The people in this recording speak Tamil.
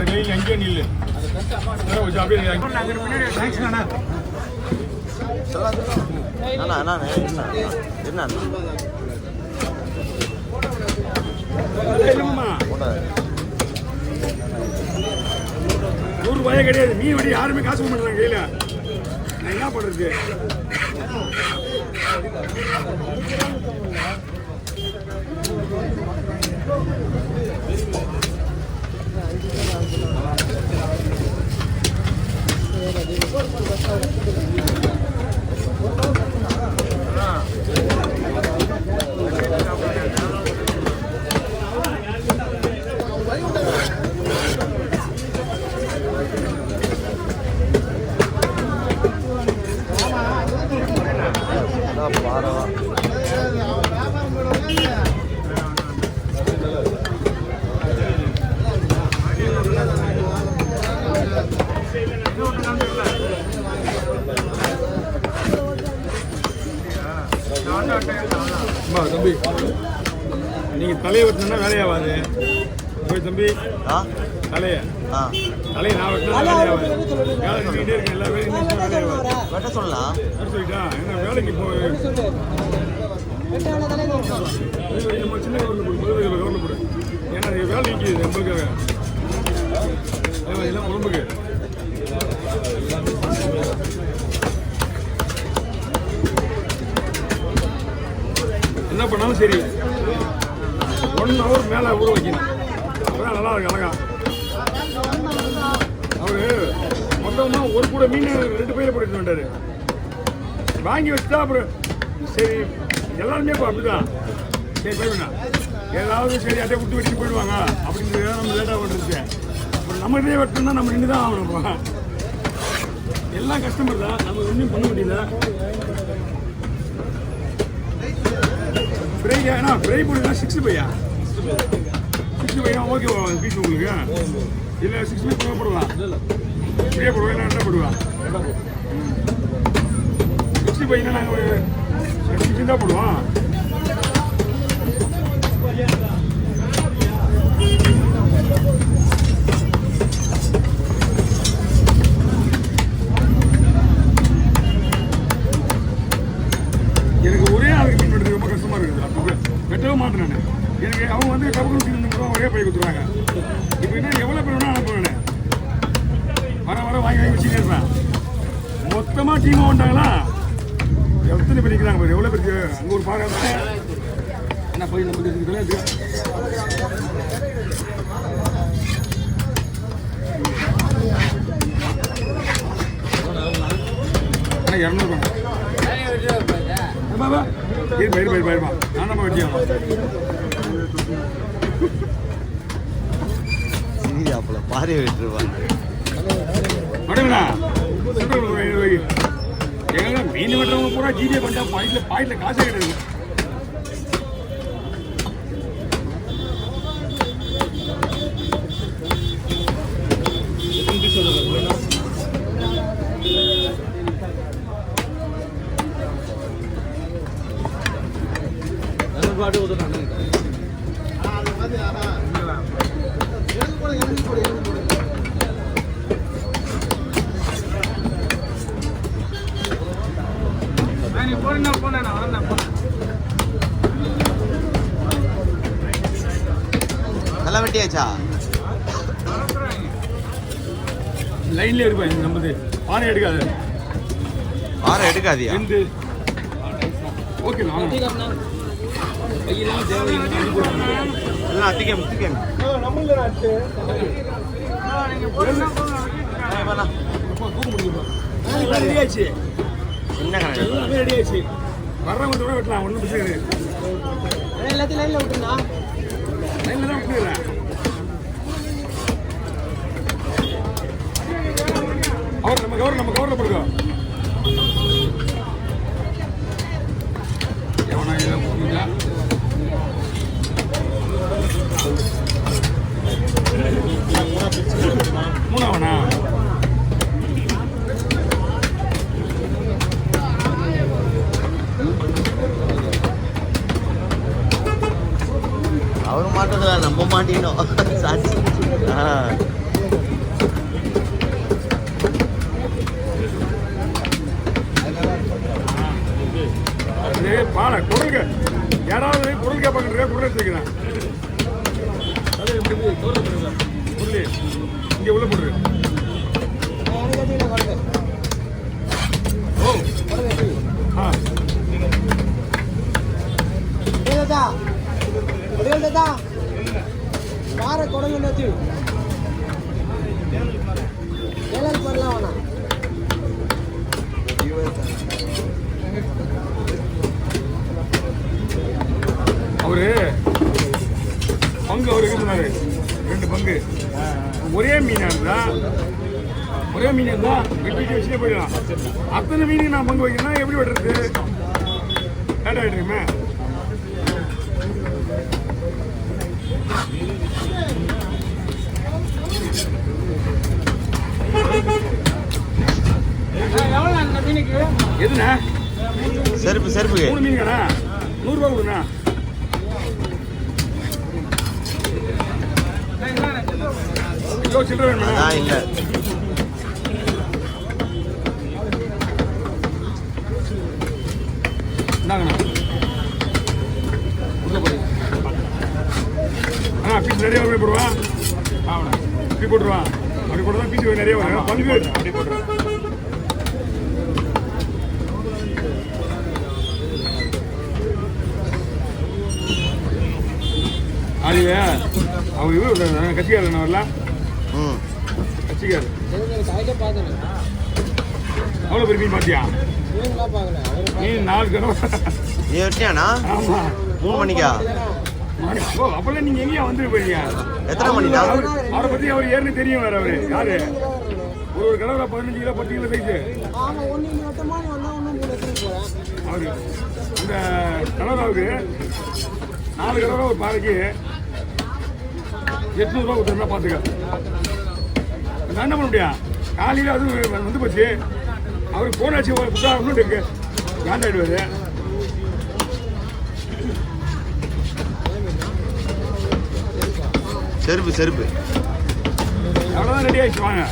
அங்கே நில்லு அப்படியே ₹100 கிடையாது. மீன் வடி யாருமே காசு பண்ண மாட்டாங்க கையில. நான் என்ன பண்றது? தம்பி நீங்க தலையை வெட்டினா வேலையாவாது. போய் தம்பி தலையை நான் வெட்டினா வேலையாவாது. வேலை செஞ்சுக்கிட்டே இருக்கேன். எல்லா வேலையும் வேலையாவாது. வெட்ட சொல்லலாம் சொல்லிட்டா என்ன வேலைக்கு போய் சின்ன கவர்மெண்ட் போடு. ஏன்னா வேலை நிற்கிது நம்மளுக்காக எல்லாம் உடம்புக்கு. என்ன பண்ணாலும் சரி 1 hour மேலே ஊற வைக்கணும். அதான் நல்லா இருக்கு அழகா. அவரு மொத்தமாக ஒரு கூட மீன் 2 பையில போட்டு வந்தாரு. வாங்கி வச்சுட்டா அப்புறம் சரி எல்லாருமே இப்போ அப்படிதான். சரி போய்விடா ஏதாவது சரி அதே விட்டு வெட்டிட்டு போயிடுவாங்க அப்படின்றது நம்ம லேட்டாக பண்ணுறது. அப்புறம் நம்ம இதே வெட்டணும்னா நம்ம நின்று தான் ஆகணும். எல்லாம் கஸ்டமர் தான், நம்ம ஒன்றும் பண்ண முடியல. ஃப்ரை ஏன்னா ஃப்ரை போடுனா 65 ஓகே பீஸ் உங்களுக்கு இல்லை 65 போடலாம். ஃப்ரீயாக போடுவோம் என்ன போடுவா 65 நாங்கள் 60 தான் போடுவோம். எனக்கு ஒரே ஆளுக்கு மீன் வெட்டுறது ரொம்ப கஷ்டமாக இருக்குது. அப்போ வெட்டவே மாட்டேன் நான். எனக்கு அவங்க வந்து கபக்கு ஒரே பை கொடுத்துருவாங்க. இப்போ என்ன எவ்வளோ பேர் வேணால் அனுப்புவேன். வர வாங்கி வச்சுட்டே இருப்பேன். மொத்தமாக டீமாக வந்துட்டாங்களா எத்தனை பேர் நிற்கிறாங்க பாரு. எவ்வளோ பேருக்கு அங்கே ஒரு பாரு என்ன போய் நம்ம இருக்குதுல இது ஆனால் 200 பாபா பயிர்மா நான் நம்ம வெட்டியாமா சிரியாப்பில் பாரி விட்டுருவாங்க. எங்க மீன் வெட்டுறவங்க பூரா ஜிடிஏ பண்ணிட்டா பாயிண்ட்ல காசே கிடையாது. நல்லா வெட்டியாச்சா? லைன்ல இருப்பேன். நம்மது பானை எடுக்காது. பானை எடுக்காதியா? ஓகே ரெடியாச்சு. வர்றவங்க வெட்டலாம். ஒன்றும் பிரச்சனை இல்லை. எல்லாத்தையும் லைன்ல விட்டுருந்தா லைன்ல தான் விட்டுருக்கேன். அவர் நம்ம கவர்ல போடுங்க. எவனா இதை புரியுதா? மூணாவனா அவரு மாட்டதுல நம்ம மாட்டினோம் சாட்சி. இங்கே உள்ள போடுரு. ஓ ஆ வார கொடங்கு நச்சு ஏழல் பண்ணலாம் வேணாம். அவரு பங்கு அவருக்கு சொன்னாரு 2 பங்கு. ஒரே மீனா இருந்தா வெட்டி வச்சுட்டே போயிடலாம். அத்தனை மீனுக்கு நான் பங்கு வைக்கணும்னா எப்படி வெட்டுறது? லேட் ஆகிட்டுருக்குமே. எதுண்ணா? செருப்பு 3 மீனுங்கண்ணா. 100 ரூபா கொடுண்ணா. கிலோ சில்லறை வேணுமா? அதான் இல்லை. இந்தாங்கண்ணா. உள்ள போய் பீஸ் நிறைய வரும். போடுவான் ஆமாண்ணா. இப்படி போட்டுருவான். அப்படி போட்டு தான் பீஸ் நிறைய வரும். பங்கு அப்படி போட்டுருவான். ஆலியா அவங்க இவரு கட்சிக்காரர் வரல. ம் கட்சிக்காரர் காய்க்க பார்த்தேன். அவ்வளோ பெரிய மீன் பார்த்தியா? மீன்லாம் பார்க்கல. மீன் 4 கிலோ. நீ வெட்டியாண்ணா? ஆமா 3 மணிக்கா? ஓ அப்பெல்லாம் நீங்க எங்கேயா வந்துட்டு போறீங்க? எத்தனை மணிண்ணா? அவரை பத்தி அவர் ஏன்னு தெரியும். வேற அவரு யாரு? ஒரு கிலோ 15 கிலோ 10 கிலோ சைஸு. ஆமாம் ஒன்று இங்கே வட்டமாக வந்தால் ஒன்றும் 3 எடுத்துகிட்டு போகிறேன். அவரு இந்த கலராவுக்கு 4 கிலோ ஒரு பாறைக்கு 800 ரூபா கொடுத்தா பார்த்துக்க. நான் என்ன பண்ண முடியும்? காலையில் அது வந்து போச்சு. அவருக்கு ஃபோன் ஆச்சு புத்தகம் இருக்கு. காண்டாயிடுவாரு. செருப்பு அவ்வளோதான் ரெடி ஆயிடுச்சு. வாங்க.